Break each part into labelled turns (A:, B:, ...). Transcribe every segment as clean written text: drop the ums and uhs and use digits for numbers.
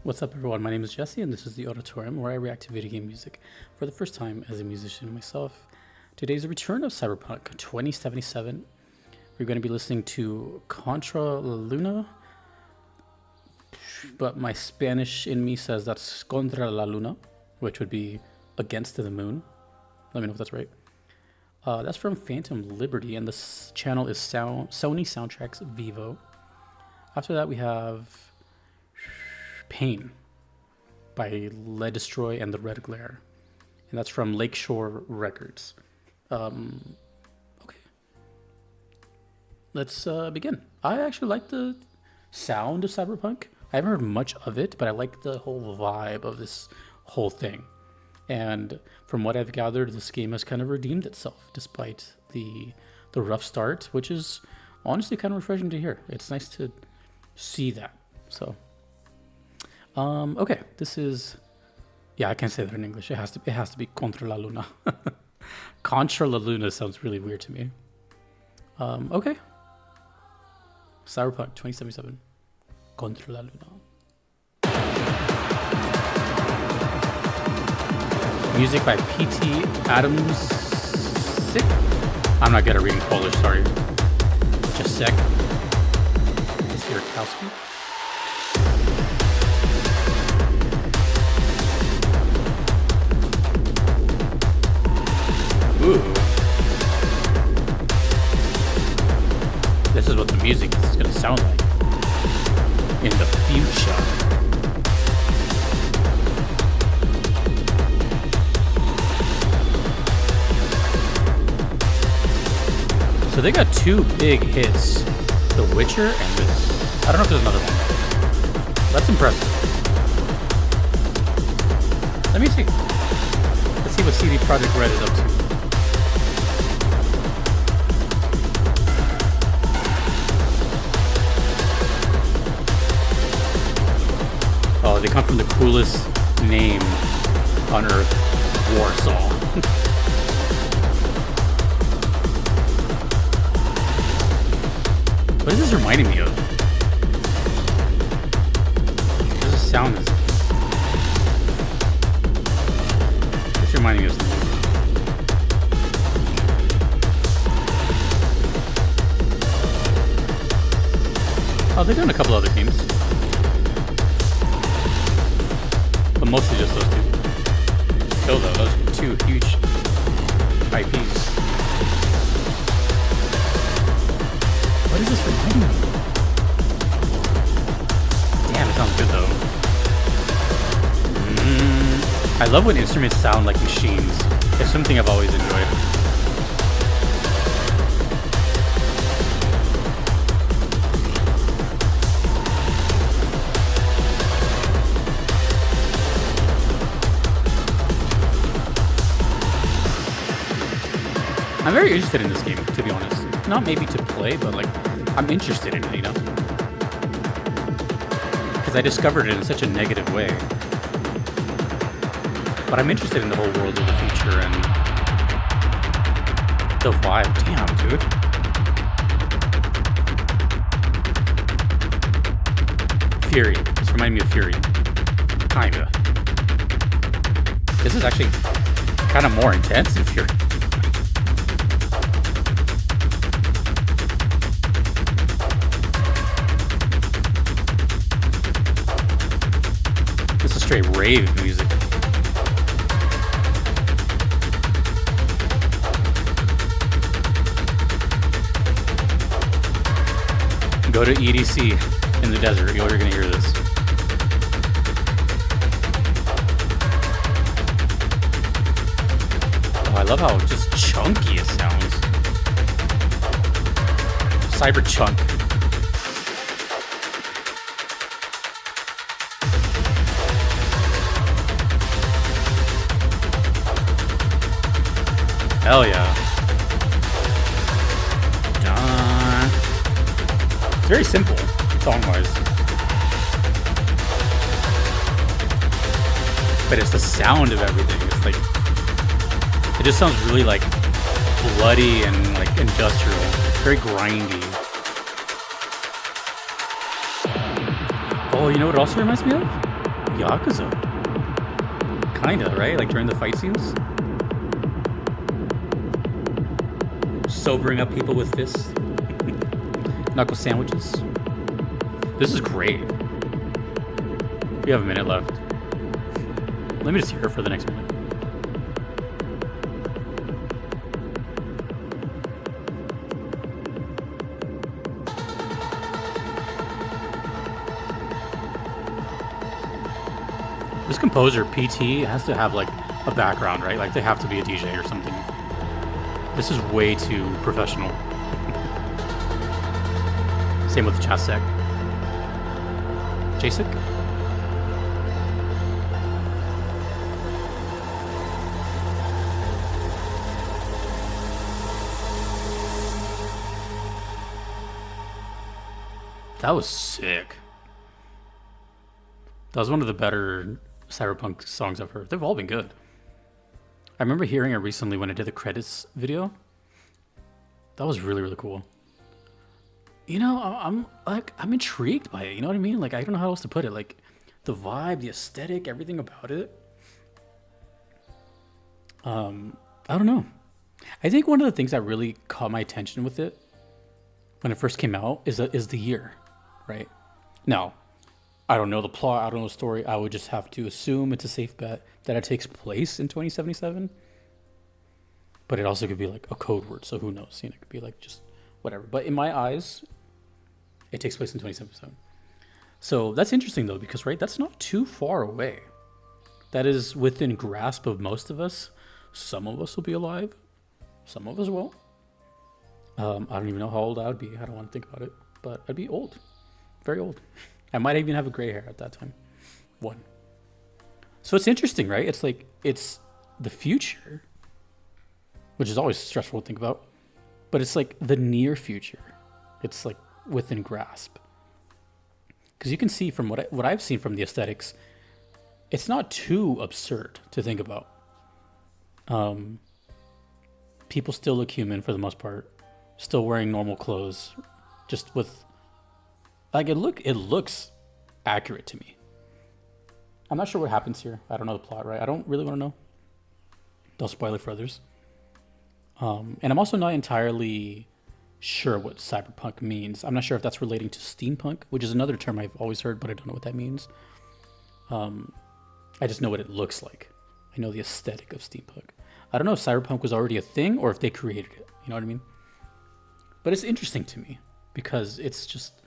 A: What's up, everyone? My name is Jesse, and this is the Auditorium, where I react to video game music for the first time as a musician myself. Today's a return of Cyberpunk 2077. We're going to be listening to Contra La Luna, but my Spanish in me says that's Contra la Luna, which would be against the moon. Let me know if that's right. That's from Phantom Liberty, and this channel is Sony Soundtracks Vivo. After that, we have Pain by Lead Destroy and the Red Glare, and that's from Lakeshore Records. Okay, let's begin. I actually like the sound of Cyberpunk. I haven't heard much of it, but I like the whole vibe of this whole thing. And from what I've gathered, this game has kind of redeemed itself despite the rough start, which is honestly kind of refreshing to hear. It's nice to see that. So okay, this is, yeah, I can't say that in English. It has to be Contra la Luna. Contra la Luna sounds really weird to me. Okay. Cyberpunk 2077. Contra la Luna. Music by P.T. Adams. I'm not good at reading Polish, sorry. Just sec. Is here Kowski? Ooh. This is what the music is going to sound like in the future. So they got two big hits, The Witcher and this. I don't know if there's another one. That's impressive. Let me see. Let's see what CD Projekt Red is up to. Oh, they come from the coolest name on Earth, Warsaw. What is this reminding me of? What does this sound is? It's reminding me of something. Oh, they've done a couple other games. But mostly just those two. Still though, those are two huge IPs. What is this reminding me? Damn, it sounds good though. I love when instruments sound like machines. It's something I've always enjoyed. I'm very interested in this game, to be honest. Not maybe to play, but like, I'm interested in it, you know? Because I discovered it in such a negative way. But I'm interested in the whole world of the future and the vibe. Damn, dude. Fury. This reminded me of Fury. Kinda. This is actually kind of more intense than Fury. This is straight rave music. Go to EDC in the desert, you're gonna hear this. Oh, I love how just chunky it sounds. Cyberpunk. Hell yeah. It's very simple, song-wise. But it's the sound of everything. It's like, it just sounds really like bloody and like industrial. Very grindy. Oh, you know what it also reminds me of? Yakuza. Kinda, right? Like during the fight scenes. Sobering up people with fists. Knuckle sandwiches. This is great. We have a minute left. Let me just hear it for the next minute. This composer, PT, has to have like a background, right? Like they have to be a DJ or something. This is way too professional. Same with Chasek. Jasek? That was sick. That was one of the better Cyberpunk songs I've heard. They've all been good. I remember hearing it recently when I did the credits video. That was really, really cool. You know, I'm intrigued by it. You know what I mean? Like, I don't know how else to put it. Like, the vibe, the aesthetic, everything about it. I don't know. I think one of the things that really caught my attention with it when it first came out is the year, right? Now, I don't know the plot, I don't know the story. I would just have to assume it's a safe bet that it takes place in 2077. But it also could be like a code word, so who knows? You know, it could be like just whatever. But in my eyes, it takes place in 2077. So that's interesting though, because right, that's not too far away. That is within grasp of most of us. Some of us will be alive. Some of us won't. I don't even know how old I would be. I don't want to think about it. But I'd be old. Very old. I might even have a gray hair at that time. One. So it's interesting, right? It's like, it's the future, which is always stressful to think about. But it's like the near future. It's like within grasp. Because you can see from what I've seen from the aesthetics, it's not too absurd to think about. People still look human for the most part. Still wearing normal clothes. Just with... Like, it looks accurate to me. I'm not sure what happens here. I don't know the plot, right? I don't really want to know. Don't spoil it for others. And I'm also not entirely sure what cyberpunk means. I'm not sure if that's relating to steampunk, which is another term I've always heard, but I don't know what that means. I just know what it looks like. I know the aesthetic of steampunk. I don't know if cyberpunk was already a thing or if they created it. You know what I mean? But it's interesting to me because it's just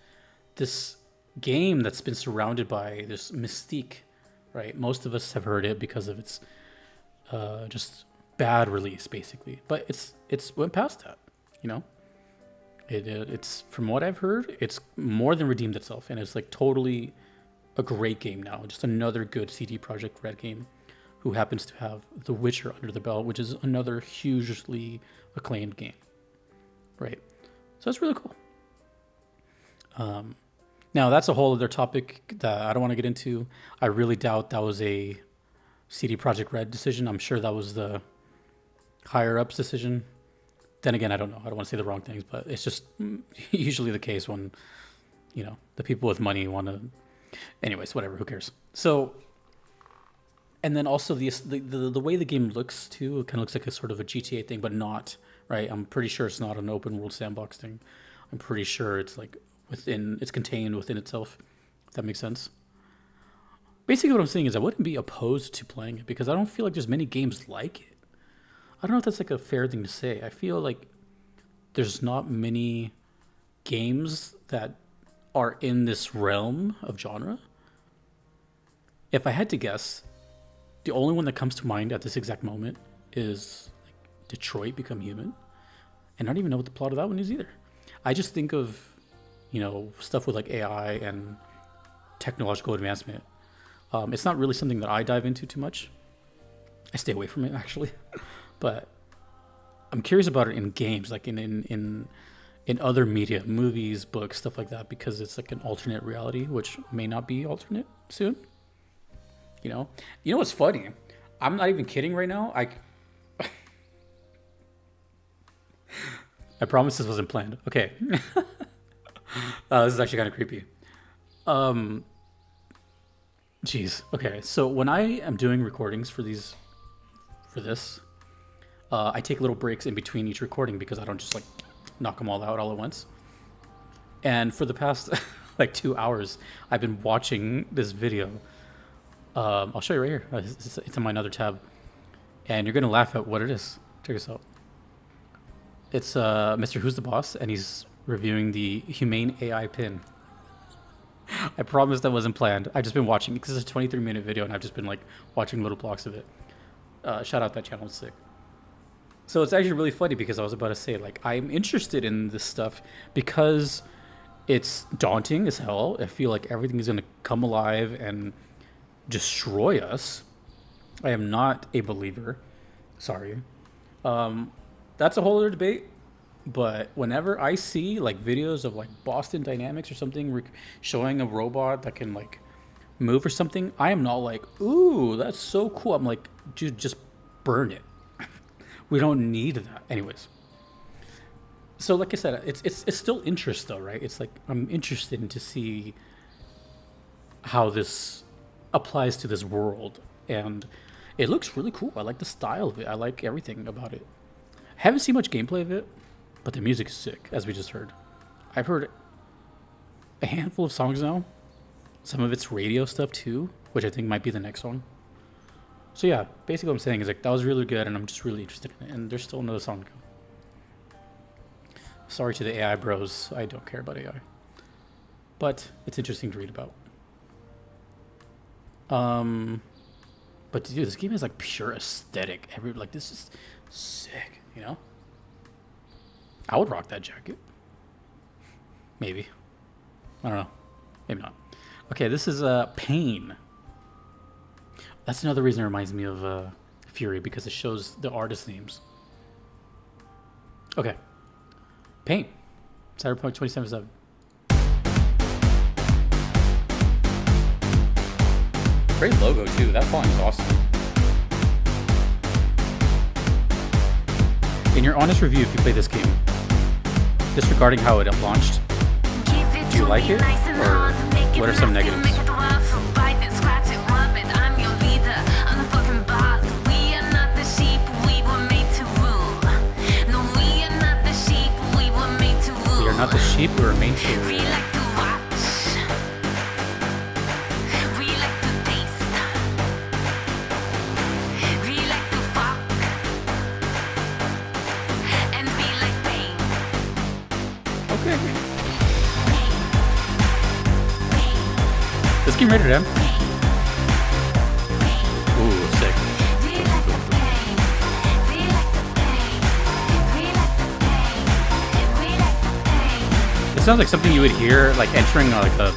A: this game that's been surrounded by this mystique, right? Most of us have heard it because of its just bad release, basically. But it's went past that, you know? It's from what I've heard, it's more than redeemed itself, and it's like totally a great game now. Just another good CD Projekt Red game, who happens to have The Witcher under the belt, which is another hugely acclaimed game, right? So it's really cool. Now that's a whole other topic that I don't want to get into. I really doubt that was a CD Projekt Red decision. I'm sure that was the higher ups decision. Then again, I don't know. I don't want to say the wrong things, but it's just usually the case when, you know, the people with money want to. Anyways, whatever. Who cares? So, and then also the way the game looks too, it kind of looks like a sort of a GTA thing, but not, right? I'm pretty sure it's not an open world sandbox thing. I'm pretty sure it's like it's contained within itself. If that makes sense. Basically, what I'm saying is I wouldn't be opposed to playing it because I don't feel like there's many games like it. I don't know if that's like a fair thing to say. I feel like there's not many games that are in this realm of genre. If I had to guess, the only one that comes to mind at this exact moment is like Detroit Become Human. And I don't even know what the plot of that one is either. I just think of, you know, stuff with like AI and technological advancement. It's not really something that I dive into too much. I stay away from it actually. But I'm curious about it in games, like in other media, movies, books, stuff like that, because it's like an alternate reality, which may not be alternate soon. You know what's funny? I'm not even kidding right now. I promise this wasn't planned. Okay. This is actually kind of creepy. Jeez. Okay, so when I am doing recordings for this, I take little breaks in between each recording because I don't just like knock them all at once. And for the past like 2 hours, I've been watching this video. I'll show you right here. It's in my another tab, and you're gonna laugh at what it is. Check this out. It's Mr. Who's the Boss, and he's reviewing the Humane AI pin. I promise that wasn't planned. I've just been watching because it's a 23-minute video, and I've just been like watching little blocks of it. Shout out that channel, it's sick. So it's actually really funny because I was about to say, like, I'm interested in this stuff because it's daunting as hell. I feel like everything is going to come alive and destroy us. I am not a believer. Sorry. That's a whole other debate. But whenever I see like videos of like Boston Dynamics or something showing a robot that can like move or something, I am not like, ooh, that's so cool. I'm like, dude, just burn it. We don't need that. Anyways. So like I said, it's still interest though, right? It's like I'm interested in to see how this applies to this world. And it looks really cool. I like the style of it. I like everything about it. Haven't seen much gameplay of it, but the music is sick, as we just heard. I've heard a handful of songs now. Some of it's radio stuff too, which I think might be the next song. So yeah, basically what I'm saying is like that was really good and I'm just really interested in it. And there's still another song to go. Sorry to the AI bros, I don't care about AI. But it's interesting to read about. But dude, this game is like pure aesthetic. Like this is sick, you know? I would rock that jacket. Maybe. I don't know. Maybe not. Okay, this is Pain. That's another reason it reminds me of Fury, because it shows the artist names. Okay. Pain. Cyberpunk 2077. Great logo too. That font is awesome. In your honest review, if you play this game, disregarding how it launched, do you like it, or what are some negatives? We are not the sheep, we were made to rule. This game rated M. Ooh, sick. It sounds like something you would hear like entering like a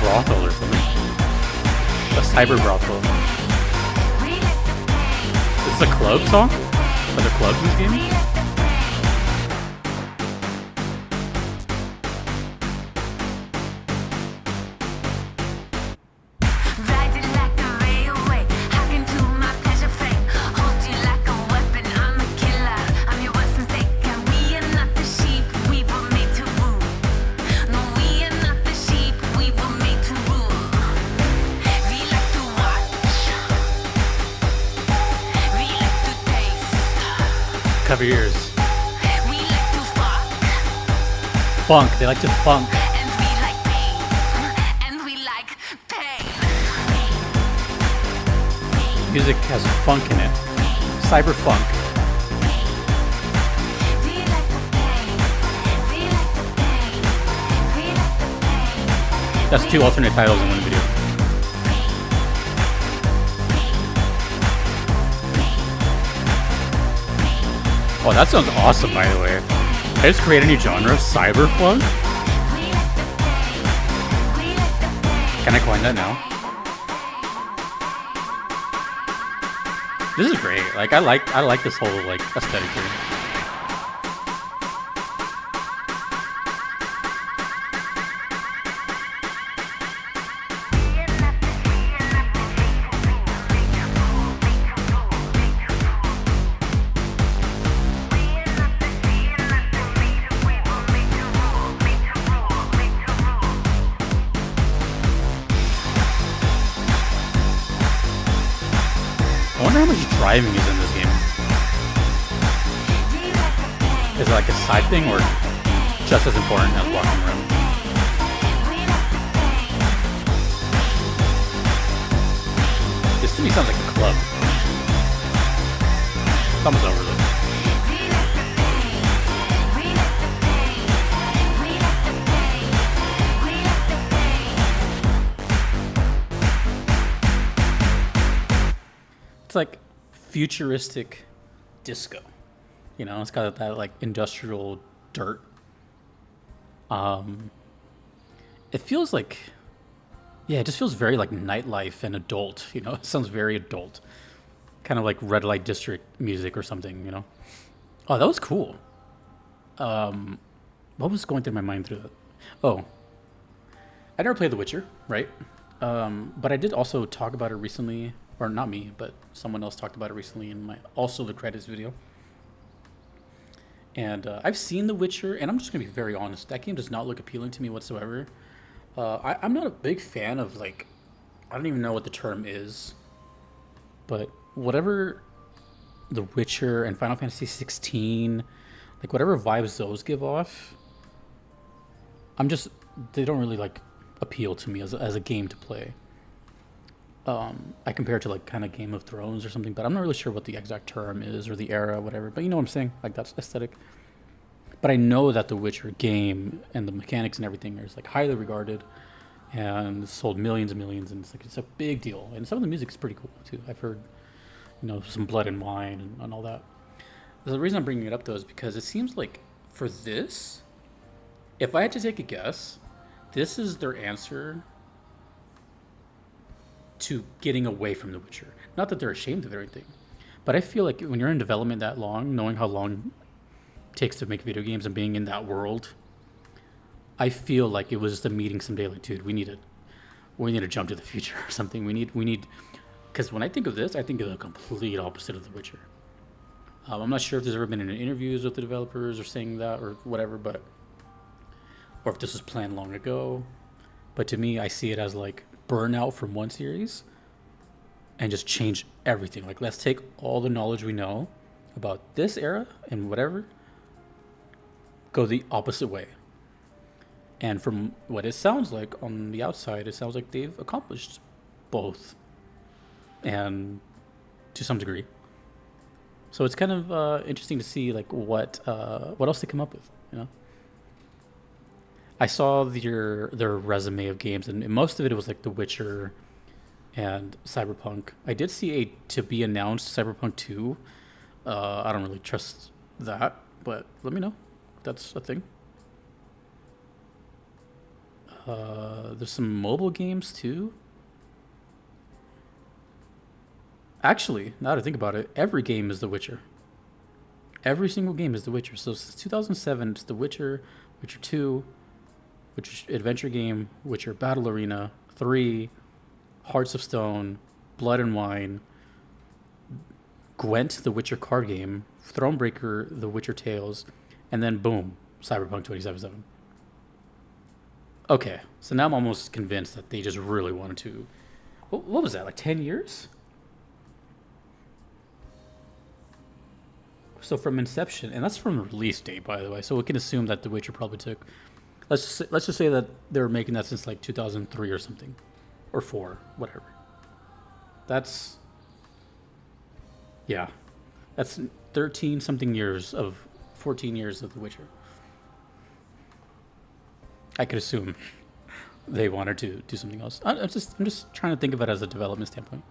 A: brothel or something. A cyber brothel. Is this a club song? Are there clubs in this game? Cover your ears. Funk. They like to funk.
B: And we like pain. And we like pain.
A: Music has funk in it. Cyberpunk. That's two alternate titles in one video. Oh, that sounds awesome, by the way. I just create a new genre, Cyberpunk? Can I coin that now? This is great. Like, I like this whole, like, aesthetic here. wonder how much driving is in this game. Is it like a side thing or just as important as walking around? This to me sounds like a club. It's almost over though. It's like futuristic disco. You know, it's got that like industrial dirt. It feels like, yeah, it just feels very like nightlife and adult. You know, it sounds very adult, kind of like red light district music or something. You know, oh, that was cool. What was going through my mind through that? Oh, I never played The Witcher, right? But I did also talk about it recently, or not me, but someone else talked about it recently in my also the credits video. And I've seen The Witcher, and I'm just gonna be very honest. That game does not look appealing to me whatsoever. I'm not a big fan of like, I don't even know what the term is, but whatever The Witcher and Final Fantasy 16, like whatever vibes those give off, they don't really like appeal to me as a game to play. I compare it to like kind of Game of Thrones or something, but I'm not really sure what the exact term is or the era, whatever. But you know what I'm saying? Like that's aesthetic. But I know that the Witcher game and the mechanics and everything is like highly regarded and sold millions and millions, and it's a big deal. And some of the music is pretty cool too. I've heard, you know, some Blood and Wine and all that. The reason I'm bringing it up though is because it seems like for this, if I had to take a guess, this is their answer to getting away from The Witcher. Not that they're ashamed of it or anything, but I feel like when you're in development that long, knowing how long it takes to make video games and being in that world, I feel like it was the meeting someday like, dude, we need to jump to the future or something. We need, because when I think of this, I think of the complete opposite of The Witcher. I'm not sure if there's ever been any interviews with the developers or saying that or whatever, or if this was planned long ago. But to me, I see it as like burnout from one series and just change everything. Like, let's take all the knowledge we know about this era and whatever, go the opposite way. And from what it sounds like on the outside, it sounds like they've accomplished both, and to some degree. So it's kind of interesting to see like what else they come up with, you know. I saw their resume of games, and most of it was like The Witcher and Cyberpunk. I did see a to be announced Cyberpunk 2. I don't really trust that, but let me know if that's a thing. There's some mobile games too. Actually, now that I think about it, every game is The Witcher. Every single game is The Witcher. So since 2007, it's The Witcher, Witcher 2, Witcher Adventure Game, Witcher Battle Arena, 3, Hearts of Stone, Blood and Wine, Gwent, The Witcher card game, Thronebreaker, The Witcher Tales, and then boom, Cyberpunk 2077. Okay, so now I'm almost convinced that they just really wanted to. What was that, like 10 years? So from inception, and that's from the release date, by the way. So we can assume that The Witcher probably took. Let's just say that they were making that since like 2003 or something, or 4, whatever. That's 13 something years of 14 years of The Witcher. I could assume they wanted to do something else. I'm just trying to think of it as a development standpoint.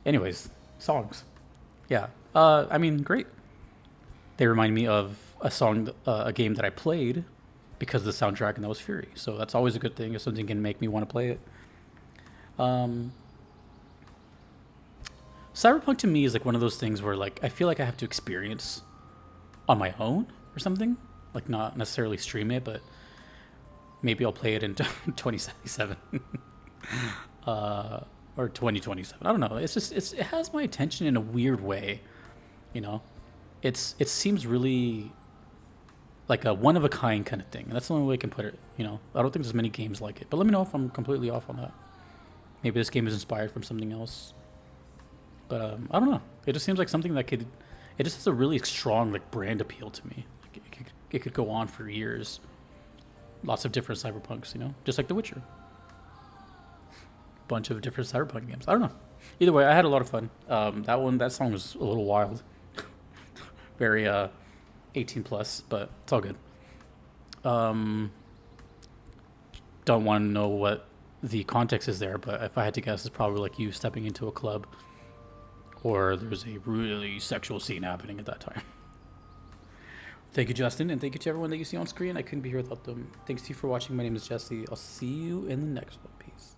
A: Anyways, songs. Yeah. I mean, great. They remind me of a game that I played because of the soundtrack, and that was Fury. So that's always a good thing if something can make me want to play it. Cyberpunk to me is like one of those things where like I feel like I have to experience on my own or something. Like not necessarily stream it, but maybe I'll play it in 2077 or 2027. I don't know. It's just it has my attention in a weird way, you know. It seems really like a one of a kind kind of thing. And that's the only way I can put it. You know, I don't think there's many games like it. But let me know if I'm completely off on that. Maybe this game is inspired from something else. But I don't know. It just seems like something that could. It just has a really strong like brand appeal to me. Like, it could go on for years. Lots of different cyberpunks, you know, just like The Witcher. Bunch of different cyberpunk games. I don't know. Either way, I had a lot of fun. That song was a little wild, very 18 plus, but it's all good. Don't want to know what the context is there, but if I had to guess, it's probably like you stepping into a club, or there's a really sexual scene happening at that time. Thank you, Justin, and thank you to everyone that you see on screen. I couldn't be here without them. Thanks to you for watching. My name is Jesse. I'll see you in the next one. Peace.